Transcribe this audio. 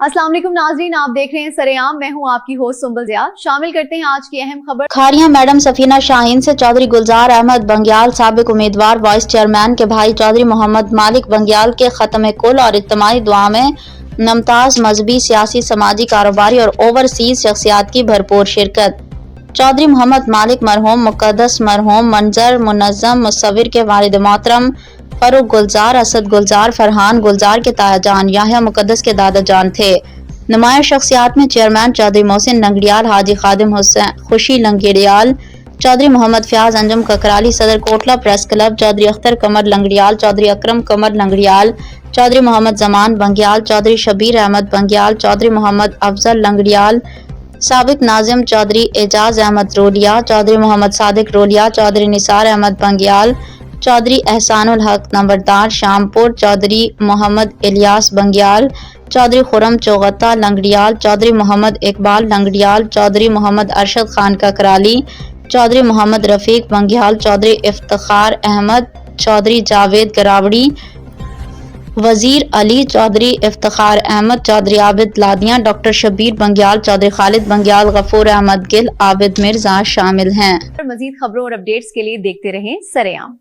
अस्सलाम वालेकुम नाज़रीन, आप देख रहे हैं सरेआम। मैं हूं आपकी होस्ट सुंबल ज़िया। शामिल करते हैं आज की अहम खबर। खारिया मैडम सफीना शाहीन से चौधरी गुलजार अहमद बंग्याल साबिक उम्मीदवार वाइस चेयरमैन के भाई चौधरी मोहम्मद मालिक बंग्याल के खत्म कुल और इज्तिमाई दुआ में नमताज मजहबी, सियासी, समाजी, कारोबारी और ओवरसीज शख्सियात की भरपूर शिरकत। चौधरी मोहम्मद मालिक मरहूम मुक़द्दस मरहूम मंजर मुनज़्ज़म मुसव्विर के वालिद मोहतरम फरूक गुलजार, असद गुलजार, फरहान गुलजार के ताया जान, याहिया मुक़द्दस के दादा जान थे। नुमाया शख्सियात में चेयरमैन चौधरी मोहसिन लंगड़ियाल, हाजी खादिम हुसैन खुशी लंगड़ियाल, चौधरी मोहम्मद फयाज अंजुम ककराली, सदर कोटला प्रेस क्लब, चौधरी अख्तर कमर लंगड़ियाल, चौधरी अकरम कमर लंगड़ियाल, चौधरी मोहम्मद जमान बंग्याल, चौधरी शबीर अहमद बंग्याल, चौधरी मोहम्मद अफजल लंगड़ियाल, साबिक नाजिम चौधरी एजाज अहमद रोलिया, चौधरी मोहम्मद सादिक रोलिया, चौधरी निसार अहमद बंग्याल, चौधरी एहसानुल हक नंबरदार शामपुर, चौधरी मोहम्मद इलियास बंग्याल, चौधरी खुरम चौगता लंगड़ियाल, चौधरी मोहम्मद इकबाल लंगड़ियाल, चौधरी मोहम्मद अरशद खान ककराली, चौधरी मोहम्मद रफीक बंग्याल, चौधरी इफ्तिखार अहमद, चौधरी जावेद गरावड़ी, वजीर अली, चौधरी इफ्तिखार अहमद, चौधरी आबिद लादियां, डॉक्टर शबीर बंग्याल, चौधरी खालिद बंग्याल, गफूर अहमद गिल, आबिद मिर्जा शामिल हैं। मजीद खबरों और अपडेट्स के लिए देखते रहें सरेआम।